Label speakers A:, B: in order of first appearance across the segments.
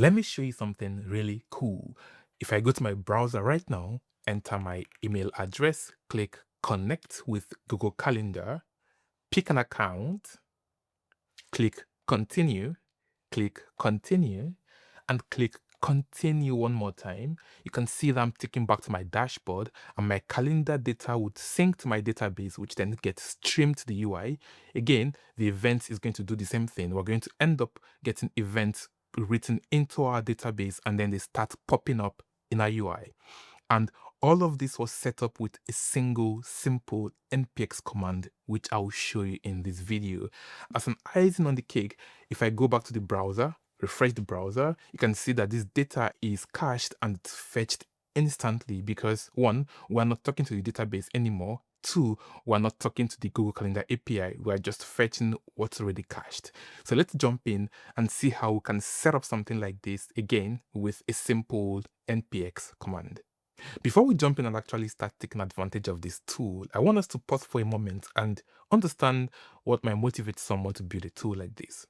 A: Let me show you something really cool. If I go to my browser right now, enter my email address, click connect with Google Calendar, pick an account, click continue, and click continue one more time, you can see that I'm taken back to my dashboard and my calendar data would sync to my database, which then gets streamed to the UI. Again, the event is going to do the same thing. We're going to end up getting events written into our database and then they start popping up in our UI. And all of this was set up with a single simple npx command, which I will show you in this video. As an icing on the cake, if I go back to the browser, refresh the browser, you can see that this data is cached and it's fetched instantly because one, we're not talking to the database anymore. Two, we're not talking to the Google Calendar API. We're just fetching what's already cached. So let's jump in and see how we can set up something like this again with a simple npx command. Before we jump in and actually start taking advantage of this tool, I want us to pause for a moment and understand what might motivate someone to build a tool like this.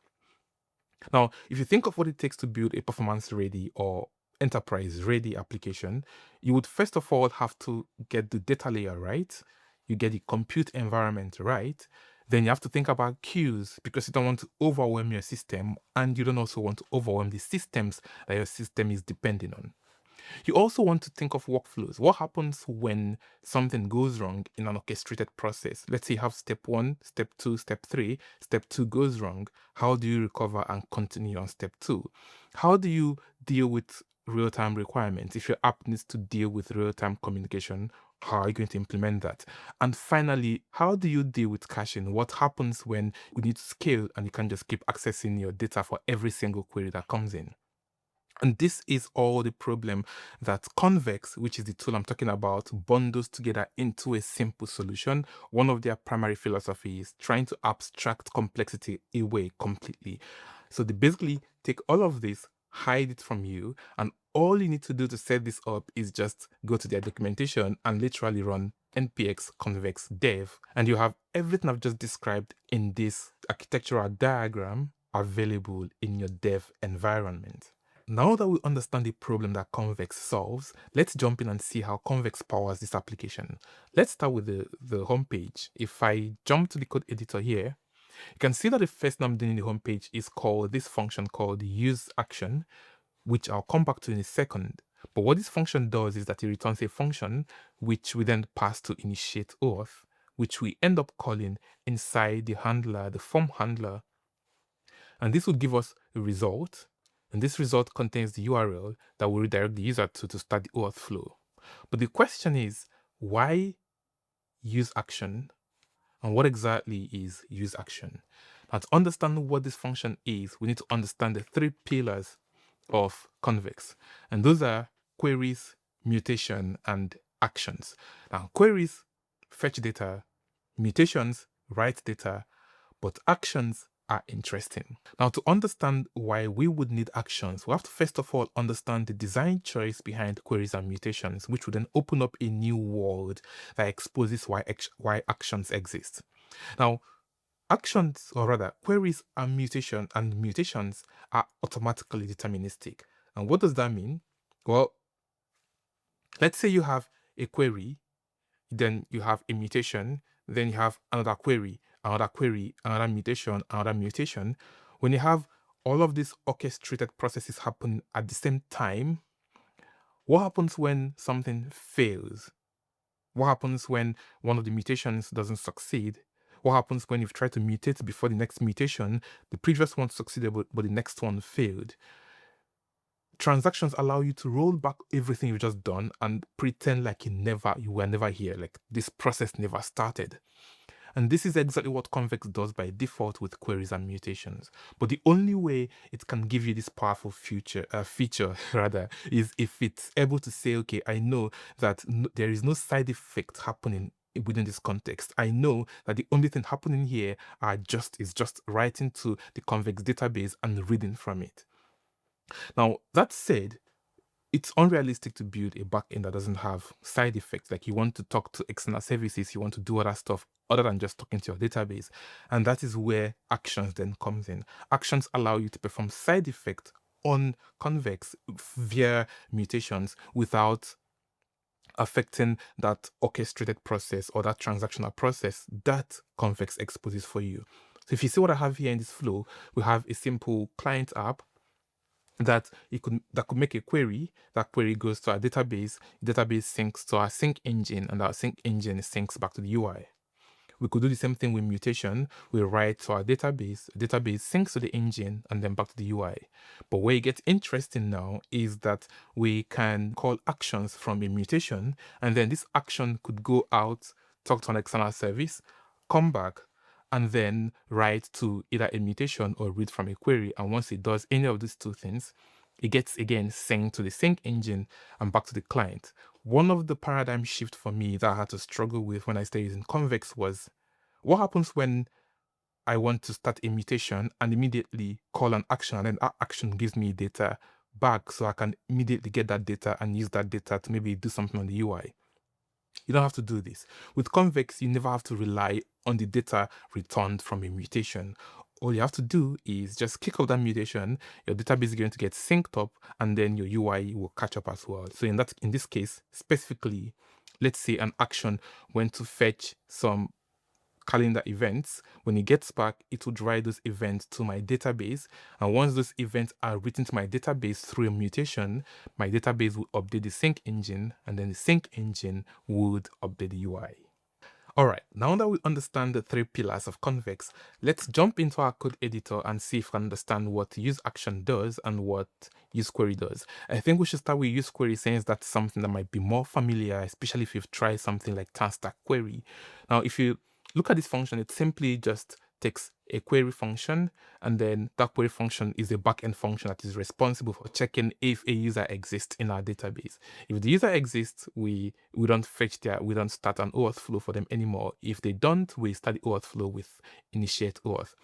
A: Now, if you think of what it takes to build a performance-ready or enterprise-ready application, you would first of all have to get the data layer right, you get the compute environment right, then you have to think about queues because you don't want to overwhelm your system and you don't also want to overwhelm the systems that your system is depending on. You also want to think of workflows. What happens when something goes wrong in an orchestrated process? Let's say you have step one, step two, step three. Step two goes wrong. How do you recover and continue on step two? How do you deal with real-time requirements? If your app needs to deal with real-time communication, how are you going to implement that? And finally, how do you deal with caching? What happens when you need to scale and you can't just keep accessing your data for every single query that comes in? And this is all the problem that Convex, which is the tool I'm talking about, bundles together into a simple solution. One of their primary philosophies is trying to abstract complexity away completely. So they basically take all of this, hide it from you, and all you need to do to set this up is just go to their documentation and literally run npx convex dev, and you have everything I've just described in this architectural diagram available in your dev environment. Now that we understand the problem that Convex solves, let's jump in and see how Convex powers this application. Let's start with the homepage. If I jump to the code editor here, you can see that the first thing I'm doing in the homepage is called this function called use action, which I'll come back to in a second. But what this function does is that it returns a function which we then pass to initiate auth, which we end up calling inside the handler, the form handler. And this will give us a result. And this result contains the URL that will redirect the user to start the auth flow. But the question is, why use action? And what exactly is use action? Now, to understand what this function is, we need to understand the three pillars of Convex. And those are queries, mutation, and actions. Now, queries fetch data, mutations write data, but actions are interesting. Now, to understand why we would need actions, we have to first of all understand the design choice behind queries and mutations, which would then open up a new world that exposes why actions exist. Now, actions, or rather, queries and mutations are automatically deterministic. And what does that mean? Well, let's say you have a query, then you have a mutation, then you have another query, another mutation, another mutation. When you have all of these orchestrated processes happening at the same time, what happens when something fails? What happens when one of the mutations doesn't succeed? What happens when you've tried to mutate before the next mutation, the previous one succeeded, but the next one failed? Transactions allow you to roll back everything you've just done and pretend like you were never here, like this process never started. And this is exactly what Convex does by default with queries and mutations. But the only way it can give you this powerful feature rather is if it's able to say, okay, I know that there is no side effect happening within this context. I know that the only thing happening here is just writing to the Convex database and reading from it. Now, that said, it's unrealistic to build a backend that doesn't have side effects. Like you want to talk to external services, you want to do other stuff other than just talking to your database. And that is where actions then comes in. Actions allow you to perform side effect on Convex via mutations without affecting that orchestrated process or that transactional process that Convex exposes for you. So if you see what I have here in this flow, we have a simple client app that could make a query. That query goes to our database syncs to our sync engine, and our sync engine syncs back to the UI. We could do the same thing with mutation. We write to our database syncs to the engine and then back to the UI. But where it gets interesting now is that we can call actions from a mutation, and then this action could go out, talk to an external service, come back, and then write to either a mutation or read from a query. And once it does any of these two things, it gets again synced to the sync engine and back to the client. One of the paradigm shift for me that I had to struggle with when I started using Convex was what happens when I want to start a mutation and immediately call an action, and then that action gives me data back so I can immediately get that data and use that data to maybe do something on the UI. You don't have to do this. With Convex, you never have to rely on the data returned from a mutation. All you have to do is just kick off that mutation, your database is going to get synced up, and then your UI will catch up as well. So in this case, specifically, let's say an action went to fetch some calendar events. When it gets back, it would write those events to my database. And once those events are written to my database through a mutation, my database will update the sync engine, and then the sync engine would update the UI. All right, now that we understand the three pillars of Convex, let's jump into our code editor and see if we understand what useAction does and what useQuery does. I think we should start with useQuery, since that's something that might be more familiar, especially if you've tried something like Stack Query. Now, if you look at this function, it simply just takes a query function, and then that query function is a backend function that is responsible for checking if a user exists in our database. If the user exists, we don't start an OAuth flow for them anymore. If they don't, we start the OAuth flow with initiate OAuth.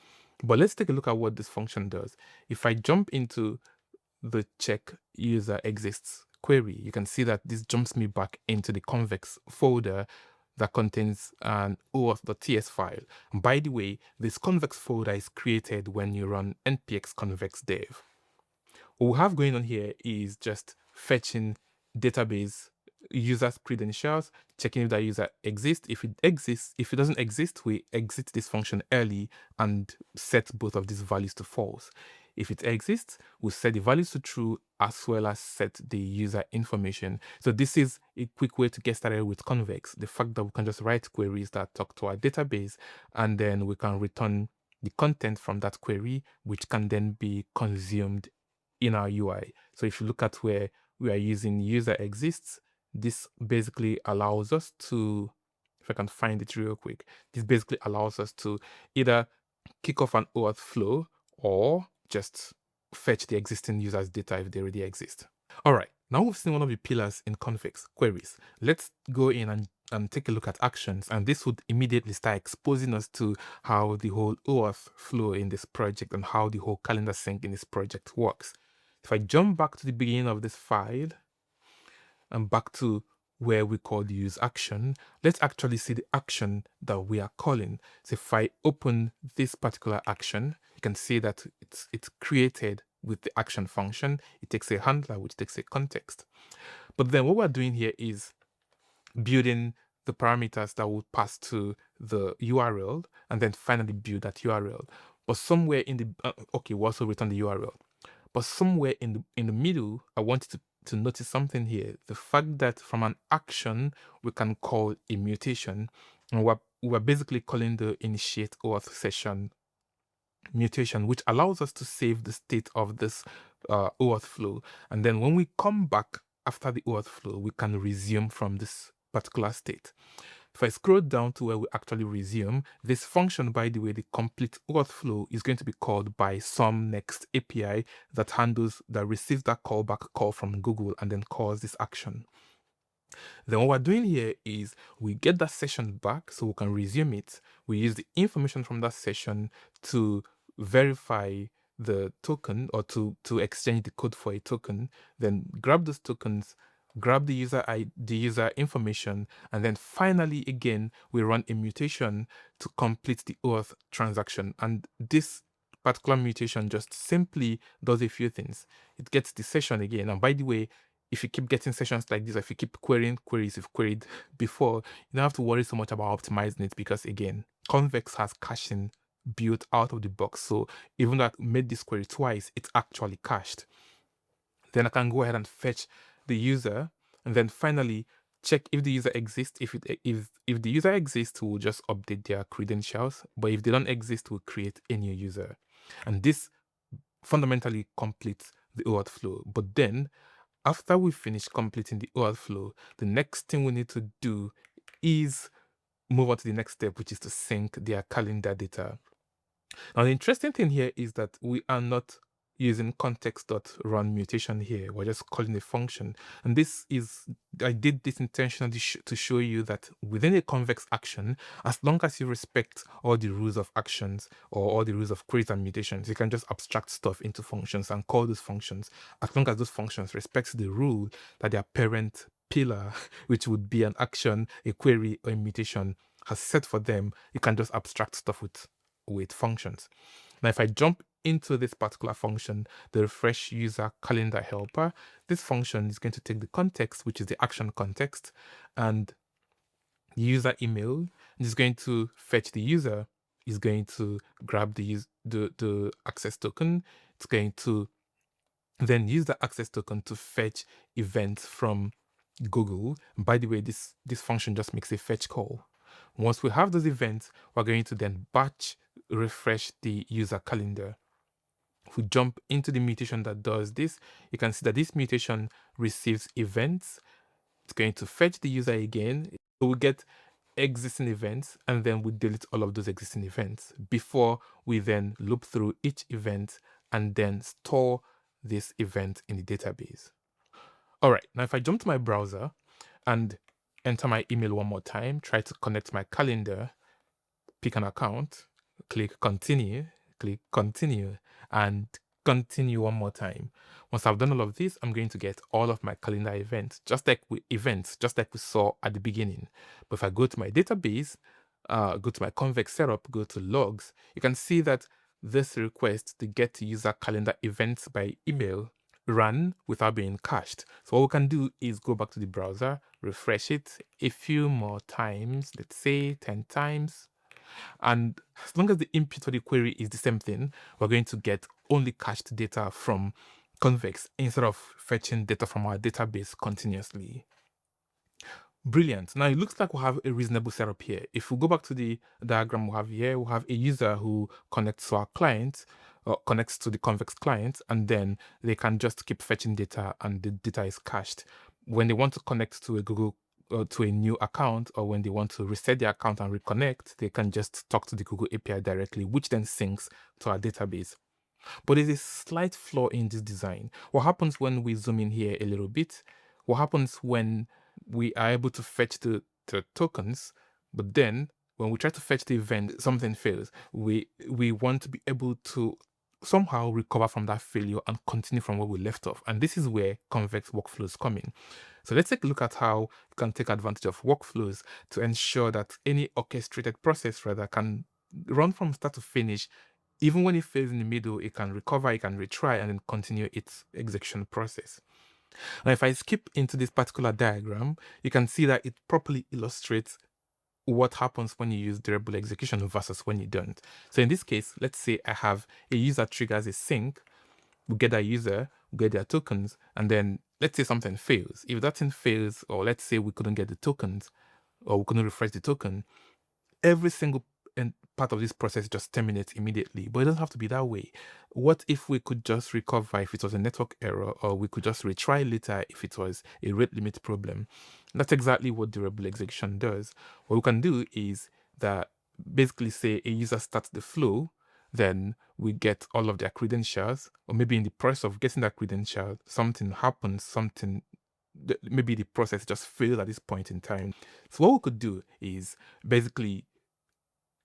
A: But let's take a look at what this function does. If I jump into the check user exists query, you can see that this jumps me back into the Convex folder that contains an OAuth.ts file. And by the way, this Convex folder is created when you run npx convex dev. What we have going on here is just fetching database user's credentials, checking if that user exists. If it doesn't exist, we exit this function early and set both of these values to false. If it exists, we'll set the values to true as well as set the user information. So this is a quick way to get started with Convex. The fact that we can just write queries that talk to our database, and then we can return the content from that query, which can then be consumed in our UI. So if you look at where we are using user exists, this basically allows us to, if I can find it real quick, this basically allows us to either kick off an OAuth flow or just fetch the existing user's data if they already exist. All right, now we've seen one of the pillars in Convex, queries. Let's go in and take a look at actions, and this would immediately start exposing us to how the whole OAuth flow in this project and how the whole calendar sync in this project works. If I jump back to the beginning of this file and back to where we call the use action, let's actually see the action that we are calling. So if I open this particular action, you can see that it's created with the action function. It takes a handler, which takes a context. But then what we're doing here is building the parameters that will pass to the URL, and then finally build that URL. But somewhere in the okay, we also return the URL. But somewhere in the middle, I want you to notice something here. The fact that from an action, we can call a mutation. And we're basically calling the initiate OAuth session mutation, which allows us to save the state of this OAuth flow. And then when we come back after the OAuth flow, we can resume from this particular state. If I scroll down to where we actually resume, this function, by the way, the complete OAuth flow, is going to be called by some next API that receives that callback call from Google and then calls this action. Then what we're doing here is we get that session back so we can resume it. We use the information from that session to verify the token, or to exchange the code for a token, then grab those tokens, grab the user information, and then finally again we run a mutation to complete the OAuth transaction. And this particular mutation just simply does a few things. It gets the session again. And by the way, if you keep getting sessions like this, if you keep querying queries you've queried before, you don't have to worry so much about optimizing it, because again, Convex has caching built out of the box. So even though I made this query twice, it's actually cached. Then I can go ahead and fetch the user, and then finally check if the user exists. If the user exists, we'll just update their credentials. But if they don't exist, we'll create a new user. And this fundamentally completes the OAuth flow. But then after we finish completing the OAuth flow, the next thing we need to do is move on to the next step, which is to sync their calendar data. Now, the interesting thing here is that we are not using context.run mutation here. We're just calling a function. And this is, I did this intentionally to show you that within a convex action, as long as you respect all the rules of actions or all the rules of queries and mutations, you can just abstract stuff into functions and call those functions, as long as those functions respect the rule that their parent pillar, which would be an action, a query, or a mutation, has set for them. You can just abstract stuff with functions. Now, if I jump into this particular function, the refresh user calendar helper, this function is going to take the context, which is the action context, and the user email. It's going to fetch the user, is going to grab the access token. It's going to then use the access token to fetch events from Google. And by the way, this function just makes a fetch call. Once we have those events, we're going to then batch refresh the user calendar. If we jump into the mutation that does this, you can see that this mutation receives events. It's going to fetch the user again. So we get existing events, and then we delete all of those existing events before we then loop through each event and then store this event in the database. All right, now if I jump to my browser and enter my email one more time, try to connect my calendar, pick an account, click continue, and continue one more time. Once I've done all of this, I'm going to get all of my calendar events, just like we saw at the beginning. But if I go to my database, go to my Convex setup, go to logs, you can see that this request to get user calendar events by email ran without being cached. So what we can do is go back to the browser, refresh it a few more times, let's say 10 times. And as long as the input for the query is the same thing, we're going to get only cached data from Convex instead of fetching data from our database continuously. Brilliant. Now it looks like we have a reasonable setup here. If we go back to the diagram we have here, we have a user who connects to our client, or connects to the Convex client, and then they can just keep fetching data and the data is cached. When they want to connect to a Google to a new account, or when they want to reset their account and reconnect, they can just talk to the Google API directly, which then syncs to our database. But there's a slight flaw in this design. What happens when we zoom in here a little bit? What happens when we are able to fetch the tokens, but then when we try to fetch the event, something fails? We want to be able to somehow recover from that failure and continue from where we left off. And this is where Convex workflows come in. So let's take a look at how you can take advantage of workflows to ensure that any orchestrated process rather can run from start to finish. Even when it fails in the middle, it can recover, it can retry, and then continue its execution process. Now, if I skip into this particular diagram, you can see that it properly illustrates what happens when you use durable execution versus when you don't. So in this case, let's say I have a user triggers a sync, we get that user, we get their tokens, and then let's say something fails. If that thing fails, or let's say we couldn't get the tokens, or we couldn't refresh the token, every single part of this process just terminates immediately. But it doesn't have to be that way. What if we could just recover if it was a network error, or we could just retry later if it was a rate limit problem? That's exactly what durable execution does. What we can do is that basically say a user starts the flow, then we get all of their credentials, or maybe in the process of getting that credential, something happens, maybe the process just failed at this point in time. So what we could do is basically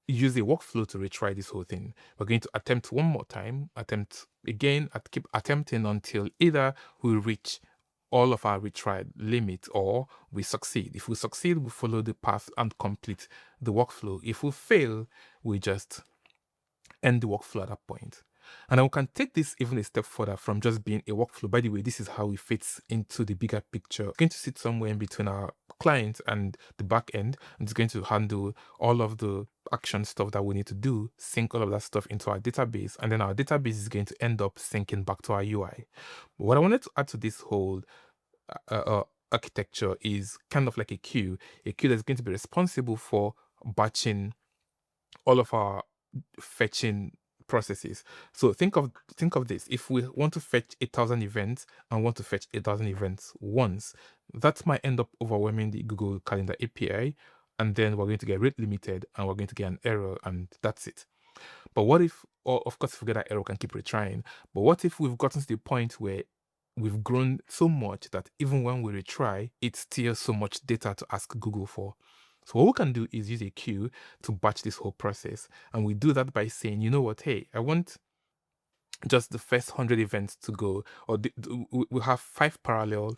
A: use a workflow to retry this whole thing. We're going to attempt one more time, attempt again, keep attempting until either we reach all of our retried limit or we succeed. If we succeed, we follow the path and complete the workflow. If we fail, we just end the workflow at that point. And then we can take this even a step further from just being a workflow. By the way, this is how it fits into the bigger picture. It's going to sit somewhere in between our client and the back end, and it's going to handle all of the action stuff that we need to do, sync all of that stuff into our database, and then our database is going to end up syncing back to our UI. What I wanted to add to this whole architecture is kind of like a queue that's going to be responsible for batching all of our fetching processes. So think of this. If we want to fetch 1,000 events and want to fetch 1,000 events once, that might end up overwhelming the Google Calendar API, and then we're going to get rate limited and we're going to get an error, and that's it. But what if, or of course, if we get that error, we can keep retrying. But what if we've gotten to the point where we've grown so much that even when we retry, it's still so much data to ask Google for? So what we can do is use a queue to batch this whole process. And we do that by saying, you know what, hey, I want just the first 100 events to go, or we have five parallel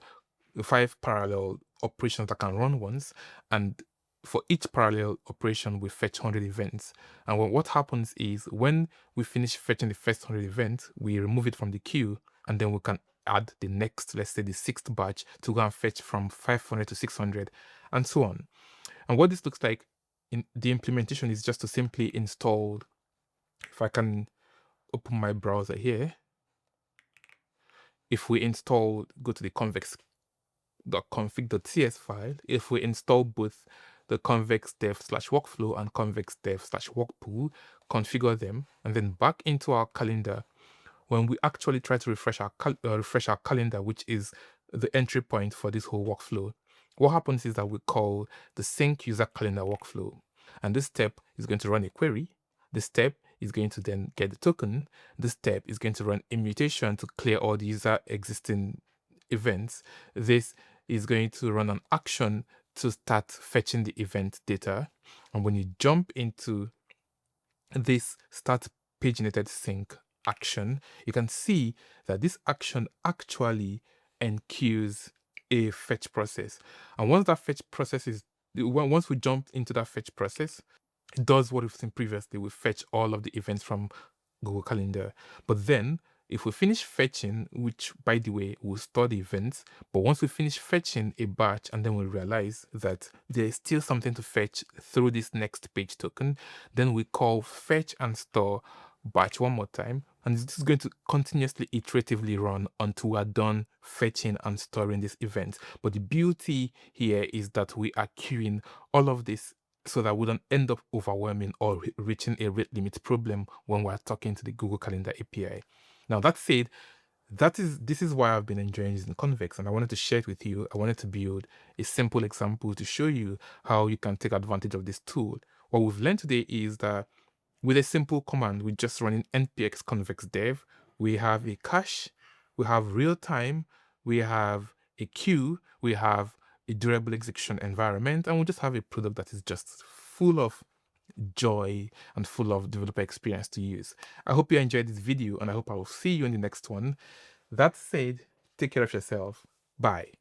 A: operations that can run once, and for each parallel operation we fetch 100 events. And what happens is when we finish fetching the first 100 events, we remove it from the queue, and then we can add the next, let's say the sixth batch, to go and fetch from 500 to 600 and so on. And what this looks like in the implementation is just to simply install, if I can open my browser here, if we install, go to the convex.config.cs file, if we install both the convex dev/workflow and convex dev/workpool, configure them, and then back into our calendar, when we actually try to refresh our calendar, which is the entry point for this whole workflow, what happens is that we call the sync user calendar workflow. And this step is going to run a query. This step is going to then get the token. This step is going to run a mutation to clear all the user existing events. This is going to run an action to start fetching the event data. And when you jump into this start paginated sync action, you can see that this action actually enqueues a fetch process. And once that fetch process once we jump into that fetch process, it does what we've seen previously. We fetch all of the events from Google Calendar. But then if we finish fetching, which by the way, we'll store the events, but once we finish fetching a batch and then we realize that there's still something to fetch through this next page token, then we call fetch and store batch one more time. And this is going to continuously iteratively run until we're done fetching and storing this event. But the beauty here is that we are queuing all of this so that we don't end up overwhelming or reaching a rate limit problem when we're talking to the Google Calendar API. Now, that said, this is why I've been enjoying using Convex, and I wanted to share it with you. I wanted to build a simple example to show you how you can take advantage of this tool. What we've learned today is that with a simple command, we're just running npx convex dev. We have a cache, we have real time, we have a queue, we have a durable execution environment, and we just have a product that is just full of joy and full of developer experience to use. I hope you enjoyed this video, and I hope I will see you in the next one. That said, take care of yourself. Bye.